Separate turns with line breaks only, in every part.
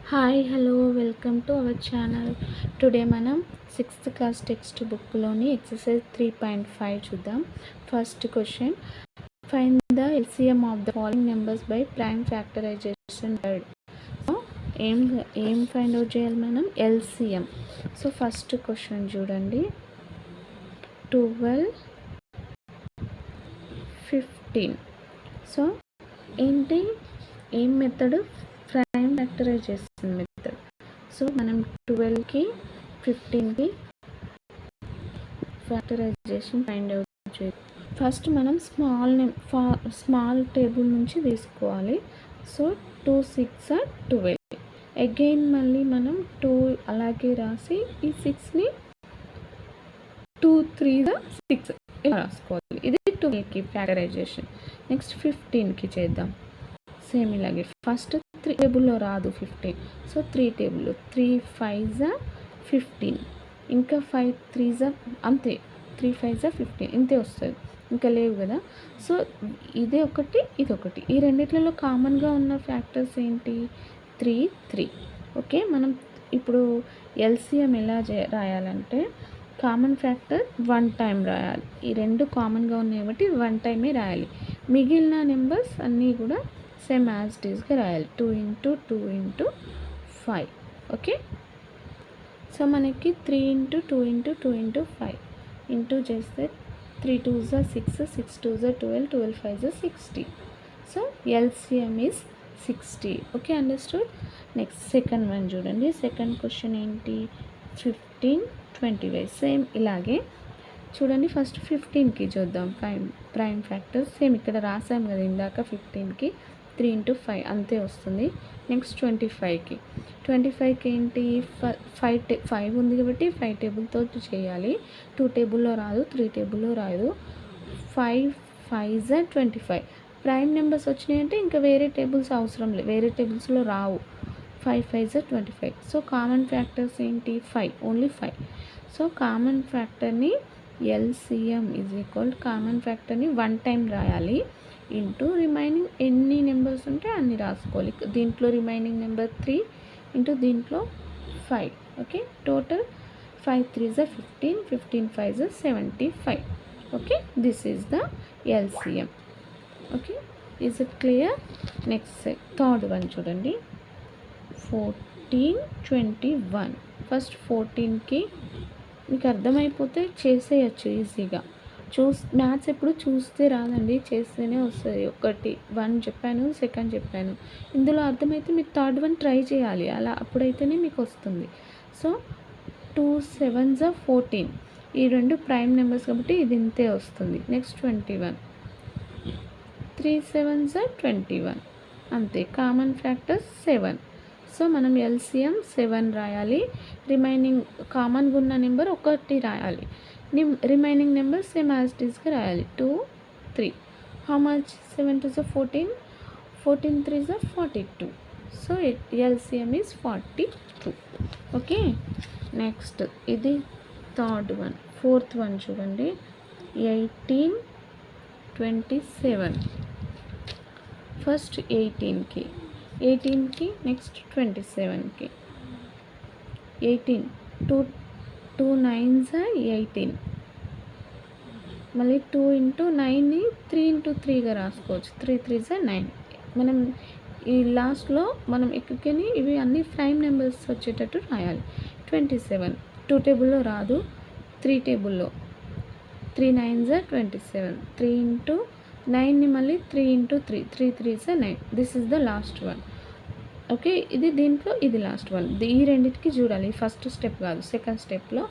Hi hello welcome to our channel. Today మనం 6th class text బుక్లోని exercise 3.5 చూద్దాం. First question, find the LCM of the following numbers by prime factorisation method. So ఏం find out చేయాలి మనం? LCM. So first question చూడండి, 12, 15. So ఏంటి, ఏం method? Prime factorisation method. So మనం 12కి 15కి ఫ్యాక్టరైజేషన్ ఫైండ్ అవుట్ చేయాలి. ఫస్ట్ మనం స్మాల్ టేబుల్ నుంచి తీసుకోవాలి. సో 2 6 12. అగైన్ మళ్ళీ మనం 2 అలాగే రాసి ఈ 6ని 2 3 6 ఇలా రాసుకోవాలి. ఇది 12కి ఫ్యాక్టరైజేషన్. నెక్స్ట్ 15కి చేద్దాం. సేమ్ ఇలాగే ఫస్ట్ 3 టేబుల్లో రాదు 15. సో 3 టేబుల్లో 3 5 15, ఇంకా 5 3 అంతే, 3 5 15 ఇంతే వస్తుంది, ఇంకా లేవు కదా. సో ఇదే ఒకటి, ఇదొకటి. ఈ రెండిట్లలో కామన్గా ఉన్న ఫ్యాక్టర్స్ ఏంటి? 3 3. ఓకే, మనం ఇప్పుడు ఎల్సిఎం ఎలా రాయాలంటే కామన్ ఫ్యాక్టర్ 1 టైం రాయాలి. ఈ రెండు కామన్గా ఉన్నాయి కాబట్టి 1 టైమే రాయాలి. మిగిలిన నెంబర్స్ అన్నీ కూడా సేమ్ యాజ్ ఇట్ ఈస్గా రాయాలి. 2 × 2 × 5. ఓకే, సో మనకి 3 × 2 × 2 × 5 ఇంటూ చేస్తే 3 2s 6, 6 2s 12, 12 5s 60. So LCM is 60. Okay, understood. Next second one చూడండి. సెకండ్ క్వశ్చన్ ఏంటి? 15 25. సేమ్ ఇలాగే చూడండి. ఫస్ట్ 15కి చూద్దాం ప్రైమ్ ఫ్యాక్టర్. సేమ్ ఇక్కడ రాసాం కదా ఇందాక 15కి 3 × 5 అంతే వస్తుంది. నెక్స్ట్ 25కి ఏంటి? 5 ఉంది కాబట్టి 5 టేబుల్తో చేయాలి. 2 టేబుల్లో రాదు, 3 టేబుల్లో రాదు. 5 5s 25. ప్రైమ్ నెంబర్స్ వచ్చినాయంటే ఇంకా వేరే టేబుల్స్ అవసరం లేదు, వేరే టేబుల్స్లో రావు. 5 5s 25. సో కామన్ ఫ్యాక్టర్స్ ఏంటి? 5, ఓన్లీ 5. సో కామన్ ఫ్యాక్టర్ని ఎల్సిఎం ఈజ్ ఈక్వల్ కామన్ ఫ్యాక్టర్ని 1 టైం రాయాలి ఇంటూ రిమైనింగ్ ఎన్ని నెంబర్స్ ఉంటే అన్ని రాసుకోవాలి. దీంట్లో రిమైనింగ్ నెంబర్ 3 ఇంటూ దీంట్లో 5. Okay, total 5 3s 15, 15 5s 75. Okay, this is the LCM. Okay, is it clear? Next third one చూడండి, 14 21. ఫస్ట్ 14కి మీకు అర్థమైపోతే చేసేయచ్చు ఈజీగా. మ్యాథ్స్ ఎప్పుడు చూస్తే రాదండి, చేస్తేనే వస్తుంది. 1 చెప్పాను, సెకండ్ చెప్పాను. ఇందులో అర్థమైతే మీరు థర్డ్ వన్ ట్రై చేయాలి, అలా అప్పుడైతేనే మీకు వస్తుంది. So 2 7s 14. ఈ రెండు ప్రైమ్ నెంబర్స్ కాబట్టి ఇది ఇంతే వస్తుంది. నెక్స్ట్ 21, 3 7s 21 అంతే. Common factor 7. సో మనం ఎల్సిఎం 7 రాయాలి. రిమైనింగ్ కామన్గా ఉన్న నెంబర్ 1 రాయాలి. Remaining number same as it ఈస్గా రాయాలి. 2 3. How much? 7 2s 14, 14 3s 42. So LCM is 42. Okay, next ఇది థర్డ్ వన్. ఫోర్త్ వన్ చూడండి, 18 27. ఫస్ట్ 18కి నెక్స్ట్ 27కి. 18 2 9s 18. మళ్ళీ 2 × 9ని 3 × 3గా రాసుకోవచ్చు. 3 3s 9. మనం ఈ లాస్ట్లో మనం ఎక్కడికని ఇవి అన్ని ప్రైమ్ నెంబర్స్ వచ్చేటట్టు రాయాలి. 27 2 టేబుల్లో రాదు, 3 టేబుల్లో. 3 9s 27. 3 × 9ని మళ్ళీ 3 × 3, 3 3s 9. This is the last one. Okay, ఇది దీంట్లో ఇది లాస్ట్ వన్. ఈ రెండింటికి చూడాలి, ఫస్ట్ స్టెప్ కాదు, సెకండ్ స్టెప్లో.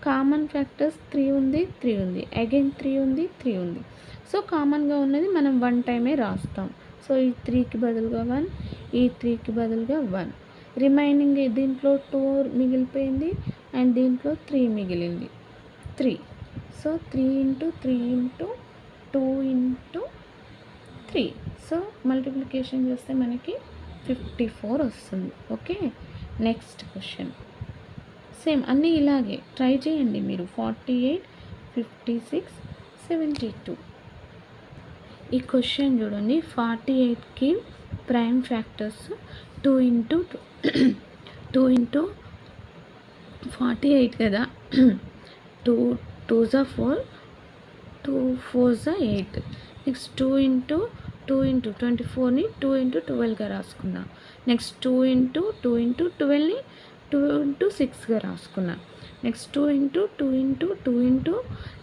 కామన్ ఫ్యాక్టర్స్ 3 ఉంది, 3 ఉంది, అగైన్ 3 ఉంది, 3 ఉంది. సో కామన్గా ఉన్నది మనం 1 టైమే రాస్తాం. సో ఈ 3కి బదులుగా 1, ఈ 3కి బదులుగా 1. రిమైనింగ్ దీంట్లో 2 మిగిలిపోయింది అండ్ దీంట్లో 3 మిగిలింది, 3. సో 3 × 3 × 2 × 3. సో మల్టిప్లికేషన్ చేస్తే మనకి 54 వస్తుంది. Okay, next question. సేమ్ అన్నీ ఇలాగే ట్రై చేయండి మీరు. 48 56 72. ఈ క్వశ్చన్ చూడండి. 48కి ప్రైమ్ ఫ్యాక్టర్స్ 2 ఇంటూ 2 ఇంటూ 48 కదా. 2 2s 4, 2 4s 8. నెక్స్ట్ 2 ఇంటూ 24ని 2 ఇంటూ 12గా రాసుకున్నా. నెక్స్ట్ 2 ఇంటూ 12ని 2 ఇంటూ 6గా రాసుకున్నా. నెక్స్ట్ 2 ఇంటూ 2 ఇంటూ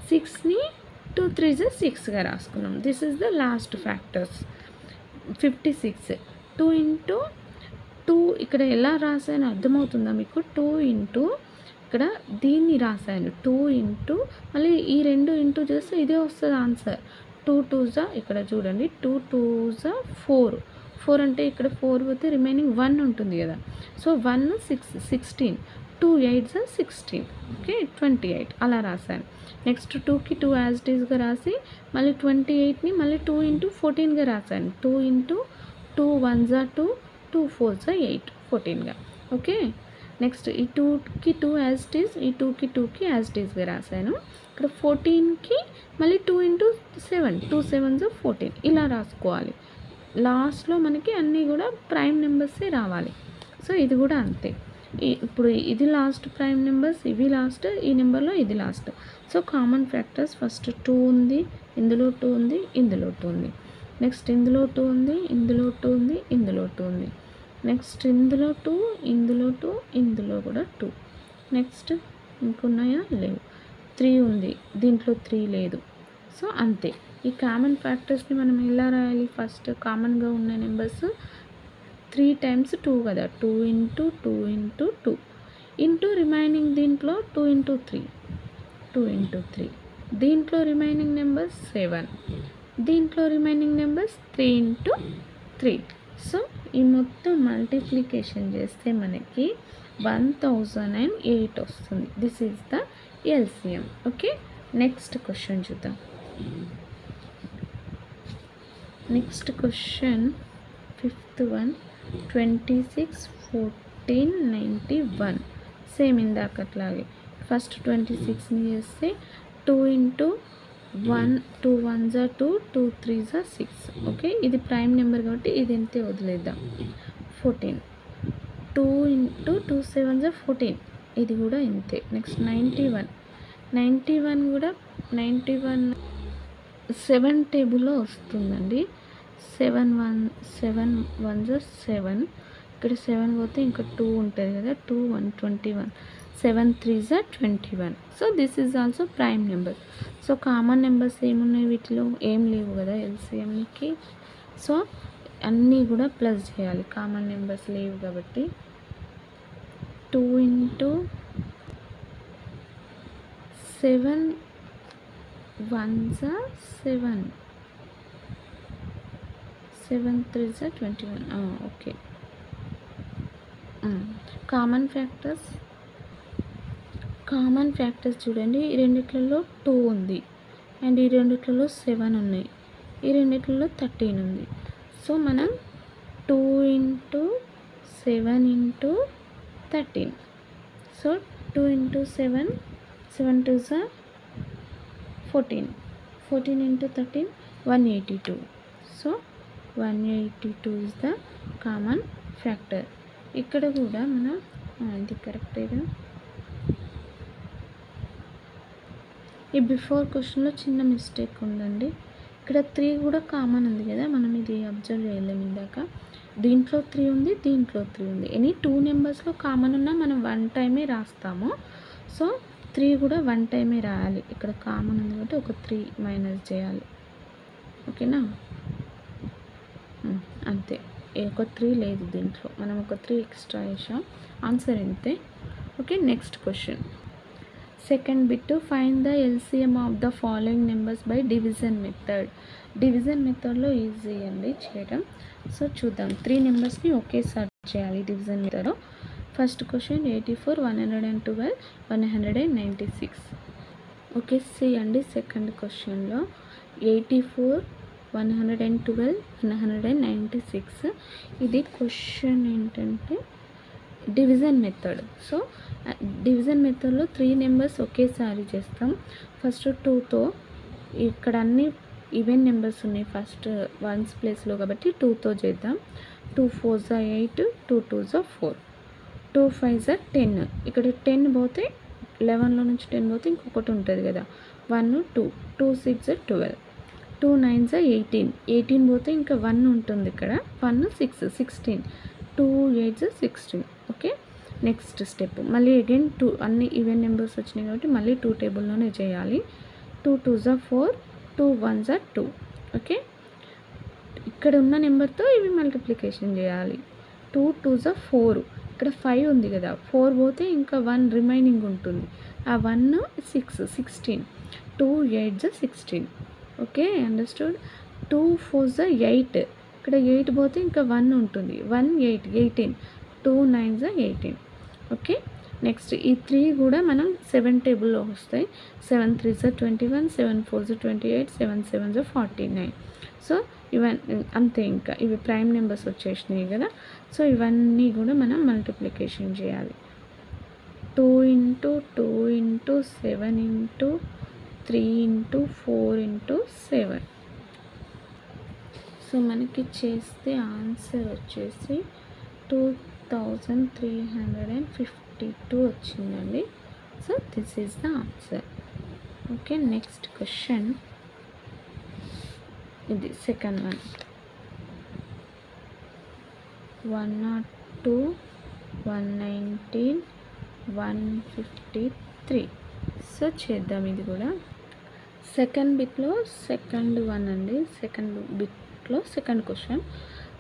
6ని 2 3s 6గా రాసుకున్నాం. This is the last factors. 56. 2 into 2 ఇక్కడ ఎలా రాసాను అర్థమవుతుందా మీకు? 2 ఇంటూ ఇక్కడ దీన్ని రాసాను 2 ఇంటూ మళ్ళీ ఈ 2 ఇంటూ చేస్తే ఇదే వస్తుంది ఆన్సర్. 2 2s ఇక్కడ చూడండి 2 2s 4. 4 అంటే ఇక్కడ 4 పోతే రిమైనింగ్ 1 ఉంటుంది కదా. So 1 6 16, 2 8s 16. ఓకే 28 అలా రాశాను. నెక్స్ట్ 2కి 2 యాజ్ ఇట్ ఈస్గా రాసి మళ్ళీ 28ని మళ్ళీ 2 ఇంటూ 14గా రాశాను. 2 into 2 1s 2, 2 4s 8 14గా. Okay next ఈ 2కి 2 యాజ్ ఇట్ ఈస్, ఈ 2కి యాజ్ ఇట్ ఈస్గా రాశాను. ఇక్కడ 14కి మళ్ళీ 2 ఇంటూ 7, 2 7s 14 ఇలా రాసుకోవాలి. లాస్ట్లో మనకి అన్నీ కూడా ప్రైమ్ నెంబర్సే రావాలి. సో ఇది కూడా అంతే. ఇప్పుడు ఇది లాస్ట్ ప్రైమ్ నెంబర్స్, ఇవి లాస్ట్, ఈ నెంబర్లో ఇది last. So common factors first 2 ఉంది, ఇందులో 2 ఉంది, ఇందులో 2 ఉంది. నెక్స్ట్ ఇందులో 2 ఉంది, ఇందులో 2 ఉంది, ఇందులో 2 ఉంది. నెక్స్ట్ ఇందులో 2, ఇందులో 2, ఇందులో కూడా 2. నెక్స్ట్ ఇంకున్నాయా? లేవు. 3 ఉంది, దీంట్లో 3 లేదు. సో అంతే. ఈ కామన్ ఫ్యాక్టర్స్ని మనం ఎలా రాయాలి? ఫస్ట్ కామన్గా ఉన్న నెంబర్స్ 3 times 2 కదా. 2 ఇంటూ 2 ఇంటూ 2 ఇంటూ రిమైనింగ్ దీంట్లో 2 ఇంటూ 3, 2 ఇంటూ 3. దీంట్లో రిమైనింగ్ నెంబర్స్ 7, దీంట్లో రిమైనింగ్ నెంబర్స్ 3 ఇంటూ 3. సో ఈ మొత్తం మల్టిప్లికేషన్ చేస్తే మనకి 1008 వస్తుంది. This is the LCM. Okay next question చూద్దాం. Next question 5th one 26 14 91. Same ఇందాకట్లాగే ఫస్ట్ 26ని చేస్తే 2 ఇంటూ 1 2 1s 2, 2 3s 6. ఓకే ఇది ప్రైమ్ నెంబర్ కాబట్టి ఇది ఎంతే వదిలేద్దాం. 14 2 ఇంటూ 2 7s 14 ఇది కూడా ఇంతే. నెక్స్ట్ 91 కూడా 91 7 టేబుల్లో వస్తుందండి. 7 1s 7. ఇక్కడ 7 పోతే ఇంకా 2 ఉంటుంది కదా. 2 1 21, 7 3s 21. So this is also prime number. So common numbers ఏమున్నాయి వీటిలో? ఏం లేవు కదా ఎల్సిఎంకి. సో అన్నీ కూడా ప్లస్ చేయాలి, కామన్ నెంబర్స్ లేవు కాబట్టి. 2 into 7 1s 7, 7 3s 21. Okay common factors చూడండి. ఈ రెండిట్లలో 2 ఉంది అండ్ ఈ రెండిట్లలో 7 ఉన్నాయి, ఈ రెండిట్లలో 13 ఉంది. సో మనం 2 into 7 into 13. So 2 into 7, 7 2s 14, 14 into 13 182. So 182 is the common factor. ఇక్కడ కూడా మనం ఇది కరెక్టేగా. ఈ బిఫోర్ క్వశ్చన్లో చిన్న మిస్టేక్ ఉందండి. ఇక్కడ 3 కూడా కామన్ ఉంది కదా, మనం ఇది అబ్జర్వ్ చేయలేము ఇందాక. దీంట్లో 3 ఉంది, దీంట్లో 3 ఉంది. ఎనీ 2 నెంబర్స్లో కామన్ ఉన్నా మనం 1 టైమే రాస్తాము. సో 3 కూడా 1 టైమే రాయాలి. ఇక్కడ కామన్ ఉంది కాబట్టి ఒక 3 మైనస్ చేయాలి. ఓకేనా అంతే. ఒక 3 లేదు దీంట్లో, మనం ఒక 3 ఎక్స్ట్రా వేసాం. ఆన్సర్ ఇంతే. Okay next question. Second bit, find the LCM of the following numbers by division method. Division మెథడ్లో ఈజీ అండి చేయడం. సో చూద్దాం. 3 నెంబర్స్ని ఒకేసారి చేయాలి డివిజన్ మెథడ్లో. First question 84 112 196. ఓకే చేయండి. సెకండ్ క్వశ్చన్లో 84 112 196. ఇది క్వశ్చన్ ఏంటంటే డివిజన్ మెథడ్. సో డివిజన్ మెథడ్లో 3 నెంబర్స్ ఒకేసారి చేస్తాం. ఫస్ట్ 2తో, ఇక్కడ అన్ని ఈవెన్ నెంబర్స్ ఉన్నాయి ఫస్ట్ 1s ప్లేస్లో కాబట్టి 2తో చేద్దాం. 2 4 8, 2 2 4, 2 5 10. ఇక్కడ 10 పోతే 11లో నుంచి 10 పోతే ఇంకొకటి ఉంటుంది కదా, 1 2, 2 6 12, 2 9 18, 18 పోతే ఇంకా 1 ఉంటుంది ఇక్కడ, 1 6 16, 2 8 16. ఓకే, నెక్స్ట్ స్టెప్ మళ్ళీ అగైన్ 2 అన్ని ఈవెన్ నెంబర్స్ వచ్చినాయి కాబట్టి మళ్ళీ 2 టేబుల్లోనే చేయాలి. 2 2 4, 2 1 2. ఓకే, ఇక్కడ ఉన్న నెంబర్తో ఇవి మల్టిప్లికేషన్ చేయాలి. 2 2 4, ఇక్కడ 5 ఉంది కదా, 4 పోతే ఇంకా 1 రిమైనింగ్ ఉంటుంది, ఆ 1 6 16, 2 8 16. Okay, understood. 2 4 8, ఇక్కడ 8 పోతే ఇంకా 1 ఉంటుంది, 1 8 18, 2 9 18. ఓకే, నెక్స్ట్ ఈ 3 కూడా మనం 7 టేబుల్లో వస్తాయి. 7 3 21, 7 4 28, 7 7 49. సో ఇవన్నీ అంతే, ఇంకా ఇవి ప్రైమ్ నెంబర్స్ వచ్చేసినాయి కదా. సో ఇవన్నీ కూడా మనం మల్టిప్లికేషన్ చేయాలి. 2 into 2 into 7 into 3 into 4 into 7. So మనకి చేస్తే ఆన్సర్ వచ్చేసి 2352 వచ్చిందండి. So this is the answer. Okay, next question ఇది సెకండ్ వన్. 102, 119, 153. సో చేద్దాం ఇది కూడా. సెకండ్ బిట్లో సెకండ్ వన్ అండి, సెకండ్ బిట్లో సెకండ్ క్వశ్చన్.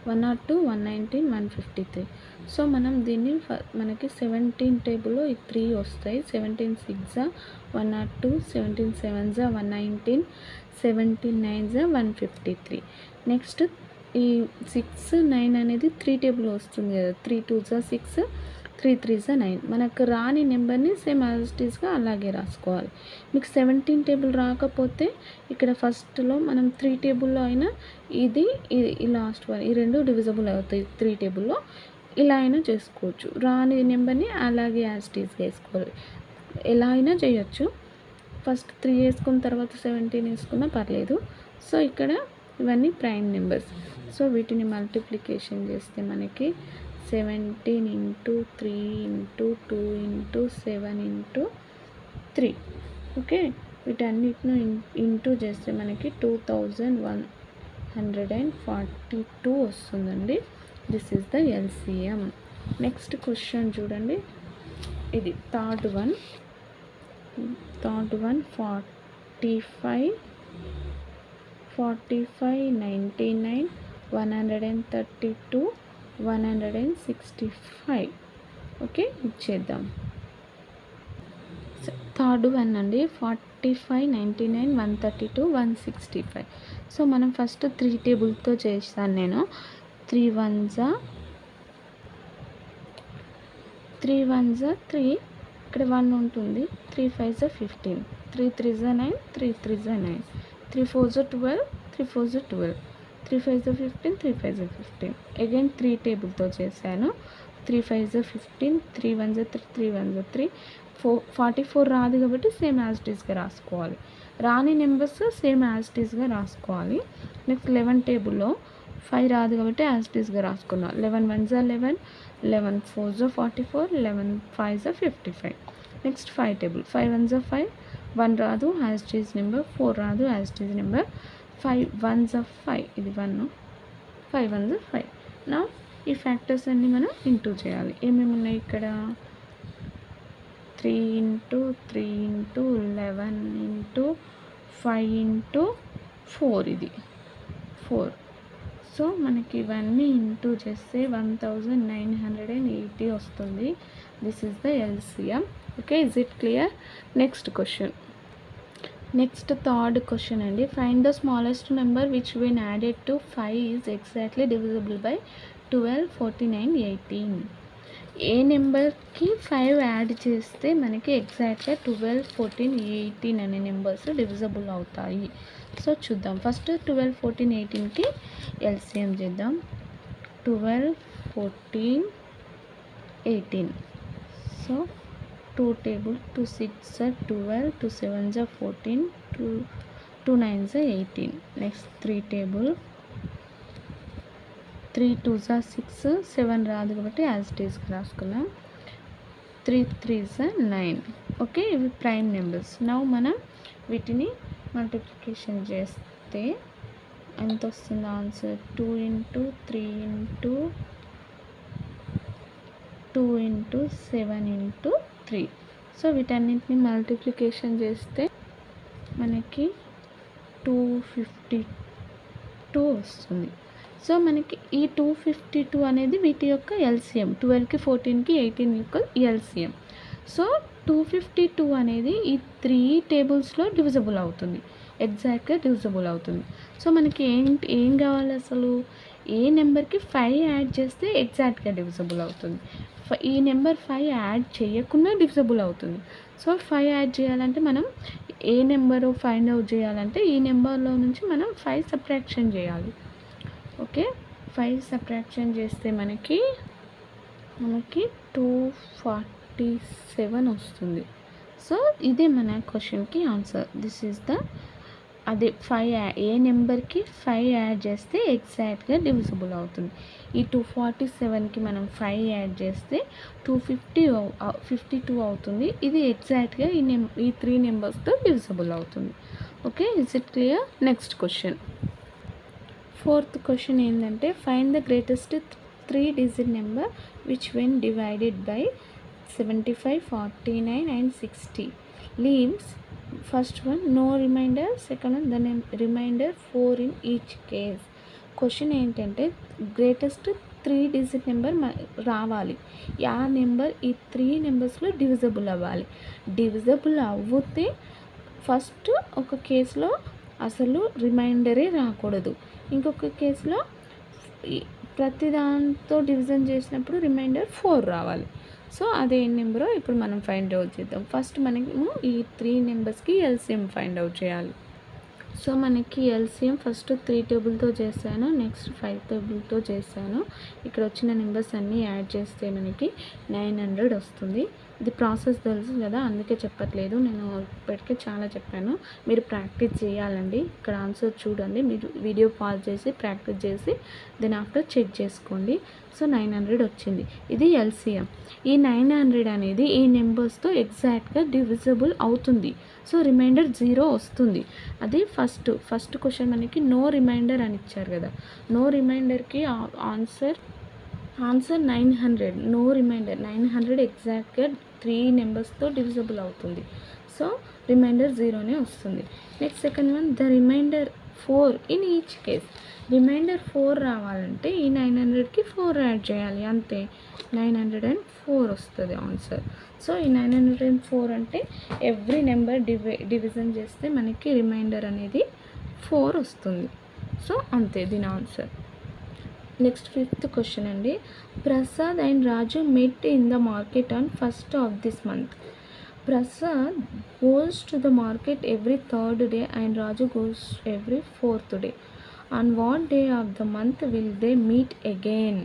102, 119, 153. సో మనం దీన్ని మనకి 17 టేబుల్లో ఈ 3 వస్తాయి. 17 6 102, 17 7 119, 17 9 153. నెక్స్ట్ ఈ 6 9 అనేది 3 టేబుల్లో వస్తుంది కదా, 3 2 6, 3 3 9. మనకు రాని నెంబర్ని సేమ్ యాజ్ ఇట్ ఈస్గా అలాగే రాసుకోవాలి. మీకు 17 టేబుల్ రాకపోతే ఇక్కడ ఫస్ట్లో మనం 3 టేబుల్లో అయినా ఇది ఈ లాస్ట్ వన్ ఈ రెండు డివిజబుల్ అవుతాయి 3 టేబుల్లో, ఇలా అయినా చేసుకోవచ్చు. రాని నెంబర్ని అలాగే యాజ్ ఇట్ ఈస్గా వేసుకోవాలి, ఎలా అయినా చేయొచ్చు. ఫస్ట్ 3 వేసుకున్న తర్వాత 17 వేసుకున్నా పర్లేదు. సో ఇక్కడ ఇవన్నీ ప్రైమ్ నెంబర్స్. సో వీటిని మల్టిప్లికేషన్ చేస్తే మనకి 17 into 3 into 2 into 7 into 3. Okay, వీటన్నిటిని ఇంటూ చేస్తే మనకి 2142 వస్తుందండి. This is the LCM. Next question చూడండి, ఇది థర్డ్ వన్. 45 99, 132, 165. ఓకే, ఇచ్చేద్దాం. థర్డ్ వన్ అండి, 45 99, 132, 165. సో మనం ఫస్ట్ 3 టేబుల్తో చేస్తాను నేను. 3 1s 3, ఇక్కడ 1 ఉంటుంది, 3 5s 15, 3 3s 9, 3 3s 9, 3 4s 12, 3 4s 12, 3 5s 15, 3 5s 15. Again 3 టేబుల్తో చేశాను. 3 5s 15, 3 1s 3, 3 1s 3. 44 రాదు కాబట్టి సేమ్ యాజ్ ఇట్ ఈస్గా రాసుకోవాలి. రాని నెంబర్స్ సేమ్ యాజ్ ఇట్ ఈస్గా రాసుకోవాలి. నెక్స్ట్ 11 టేబుల్లో 5 రాదు కాబట్టి యాజ్ ఇట్ ఈస్గా రాసుకున్నాం. 11 1s 11, 11 4s 44, 11 5s 55. Next 5 table. 5 1s 5, 1 రాదు యాజ్ ఇట్ ఈస్ నెంబర్, 4 రాదు as it is number, 5 1s 5, ఇది 1, 5 1s 5. నా ఈ ఫ్యాక్టర్స్ అన్నీ మనం ఇంటూ చేయాలి. ఏమేమి ఉన్నాయి ఇక్కడ, 3 ఇంటూ 3 ఇంటూ 11 ఇంటూ 5 ఇంటూ 4, ఇది 4. సో మనకి ఇవన్నీ ఇంటూ చేస్తే 1980 వస్తుంది. This is the LCM. Okay, is it clear? Next question. Next third question అండి. Find the smallest number which when added to 5 is exactly divisible by 12, 49, 18. ఏ నెంబర్కి 5 add చేస్తే మనకి ఎగ్జాక్ట్గా 12, 14, 18 అనే నెంబర్స్ డివిజిబుల్ అవుతాయి. సో చూద్దాం. ఫస్ట్ 12, 14, 18కి ఎల్సిఎం చేద్దాం. 12, 14, 18. So 2 table, 2 6 12, 2 7 14, 2 9 18. Next 3 table, 3 2s are 6, 7 రాదు కాబట్టి యాజ్ ఇట్ ఈస్ రాసుకున్నాం. 3 3s are 9. ఓకే, ఇవి ప్రైమ్ నెంబర్స్. నౌ మనం వీటిని మల్టిప్లికేషన్ చేస్తే ఎంత వస్తుంది ఆన్సర్? 2 × 3 × 2 × 7 × 3. సో వీటన్నింటిని మల్టిప్లికేషన్ చేస్తే మనకి 252 వస్తుంది. సో మనకి ఈ 252 అనేది వీటి యొక్క ఎల్సిఎం. 12కి 14కి 18 యొక్క ఎల్సిఎం. సో 252 అనేది ఈ 3 టేబుల్స్లో డివిజబుల్ అవుతుంది, ఎగ్జాక్ట్గా డివిజబుల్ అవుతుంది. సో మనకి ఏం కావాలి అసలు? ఏ నెంబర్కి 5 యాడ్ చేస్తే ఎగ్జాక్ట్గా డివిజబుల్ అవుతుంది. ఈ నెంబర్ 5 యాడ్ చేయకుండా డివిజబుల్ అవుతుంది. సో 5 యాడ్ చేయాలంటే మనం ఏ నెంబరు ఫైండ్ అవుట్ చేయాలంటే ఈ నెంబర్లో నుంచి మనం 5 సబ్ట్రాక్షన్ చేయాలి. ఓకే, 5 సబ్ట్రాక్షన్ చేస్తే మనకి 247 వస్తుంది. సో ఇదే మన క్వశ్చన్కి ఆన్సర్. దిస్ ఈజ్ ద అదే 5 ఏ నెంబర్కి 5 యాడ్ చేస్తే ఎగ్జాక్ట్గా డివిజిబుల్ అవుతుంది. ఈ 247కి మనం 5 యాడ్ చేస్తే 252 అవుతుంది. ఇది ఎగ్జాక్ట్గా ఈ 3 నెంబర్స్తో డివిజిబుల్ అవుతుంది. Okay, is it clear? Next question, 4th question ఏంటంటే find the greatest 3 digit number which when divided by 75, 49 and 60 leaves. First one no remainder, second one the remainder 4 in each case. Question ఏంటంటే greatest 3 digit number రావాలి. ఆ number ఈ 3 నెంబర్స్లో divisible అవ్వాలి. Divisible అవ్వితే first ఒక కేసులో అసలు రిమైండరే రాకూడదు, ఇంకొక కేసులో ప్రతి దాంతో డివిజన్ చేసినప్పుడు రిమైండర్ 4 రావాలి. సో అదే నెంబరో ఇప్పుడు మనం ఫైండ్ అవుట్ చేద్దాం. ఫస్ట్ మనము ఈ 3 నెంబర్స్కి ఎల్సిఎం ఫైండ్ అవుట్ చేయాలి. సో మనకి ఎల్సిఎం ఫస్ట్ 3 టేబుల్తో చేశాను, నెక్స్ట్ 5 టేబుల్తో చేశాను. ఇక్కడ వచ్చిన నెంబర్స్ అన్నీ యాడ్ చేస్తే మనకి 900 వస్తుంది. ఇది ప్రాసెస్ తెలుసు కదా, అందుకే చెప్పట్లేదు, నేను ఇప్పటికే చాలా చెప్పాను. మీరు ప్రాక్టీస్ చేయాలండి. ఇక్కడ ఆన్సర్ చూడండి, మీరు వీడియో పాజ్ చేసి ప్రాక్టీస్ చేసి దెన్ ఆఫ్టర్ చెక్ చేసుకోండి. సో 900 వచ్చింది. ఇది ఎల్సిఎం. ఈ 900 అనేది ఈ నెంబర్స్తో ఎగ్జాక్ట్గా డివిజిబుల్ అవుతుంది. సో రిమైండర్ 0 వస్తుంది. అది ఫస్ట్ క్వశ్చన్ మనకి నో రిమైండర్ అని ఇచ్చారు కదా, నో రిమైండర్కి ఆన్సర్ 900. నో రిమైండర్ 900 ఎగ్జాక్ట్గా 3 నెంబర్స్తో డివిజిబుల్ అవుతుంది. సో రిమైండర్ 0నే వస్తుంది. Next second one the reminder 4 in each case. Reminder 4 రావాలంటే ఈ 900కి 4 యాడ్ చేయాలి, అంతే. 904 వస్తుంది ఆన్సర్. సో ఈ 904 అంటే ఎవ్రీ నెంబర్ డివిజన్ చేస్తే మనకి రిమైండర్ అనేది 4 వస్తుంది. సో అంతే దీని ఆన్సర్. నెక్స్ట్ 5th క్వశ్చన్ అండి. Prasad and Raju met in the market on 1st of this month. Prasad goes to the market every 3rd day and Raju goes every 4th day. On what day of the month will they meet again?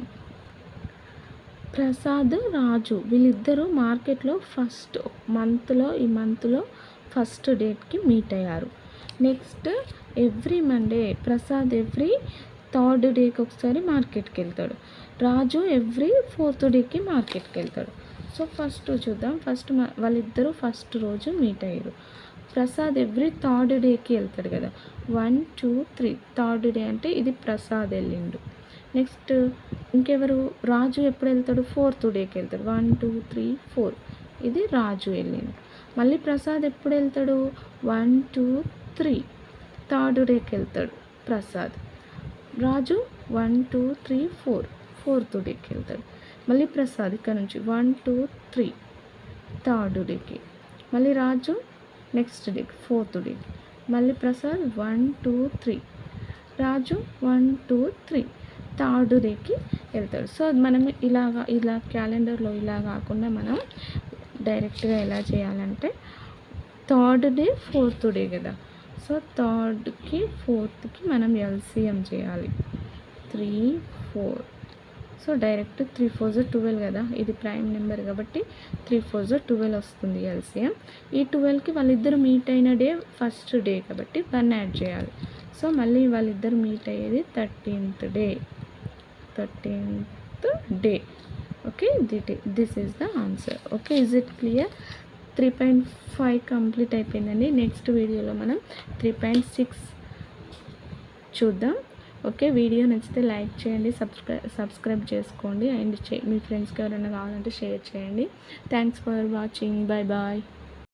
Prasad Raju వీళ్ళిద్దరూ మార్కెట్లో ఈ మంత్లో first డేట్కి meet అయ్యారు. Next every Monday Prasad every 3rd డేకి ఒకసారి మార్కెట్కి వెళ్తాడు, రాజు ఎవ్రీ 4th డేకి మార్కెట్కి వెళ్తాడు. సో ఫస్ట్ చూద్దాం. వాళ్ళిద్దరూ ఫస్ట్ రోజు మీట్ అయ్యారు. ప్రసాద్ ఎవ్రీ 3rd డేకి వెళ్తాడు కదా, 1 2 3 3rd డే అంటే ఇది ప్రసాద్ వెళ్ళిండు. నెక్స్ట్ ఇంకెవరు? రాజు ఎప్పుడు వెళ్తాడు? 4th డేకి వెళ్తాడు, 1 2 3 4 ఇది రాజు వెళ్ళిండు. మళ్ళీ ప్రసాద్ ఎప్పుడు వెళ్తాడు? 1 2 3 3rd డేకి వెళ్తాడు ప్రసాద్. రాజు 1 2 3 4 4th డేకి వెళ్తాడు. మళ్ళీ ప్రసాద్ ఇక్కడ నుంచి 1 2 3 3rd డేకి, మళ్ళీ రాజు నెక్స్ట్ డేకి 4th డేకి, మళ్ళీ ప్రసాద్ 1 2 3 రాజు 1 2 3 3rd డేకి వెళ్తాడు. సో మనం ఇలా క్యాలెండర్లో ఇలా కాకుండా మనం డైరెక్ట్గా ఎలా చేయాలంటే 3rd డే 4th డే కదా, సో 3rdకి 4thకి మనం ఎల్సిఎం చేయాలి 3 4. సో డైరెక్ట్ 3 4 12 కదా, ఇది ప్రైమ్ నెంబర్ కాబట్టి 3 4 12 వస్తుంది ఎల్సిఎం. ఈ 12కి వాళ్ళిద్దరు మీట్ అయిన డే ఫస్ట్ డే కాబట్టి 1 యాడ్ చేయాలి. సో మళ్ళీ వాళ్ళిద్దరు మీట్ అయ్యేది 13th day. 13th day. Okay, this is the answer. Okay, is it clear? 3.5 complete అయిపోయిందండి. నెక్స్ట్ వీడియోలో మనం 3.6 చూద్దాం. ఓకే, వీడియో నచ్చితే లైక్ చేయండి, సబ్స్క్రైబ్ చేసుకోండి, అండ్ మీ ఫ్రెండ్స్కి ఎవరైనా కావాలంటే షేర్ చేయండి. Thanks for watching. Bye bye.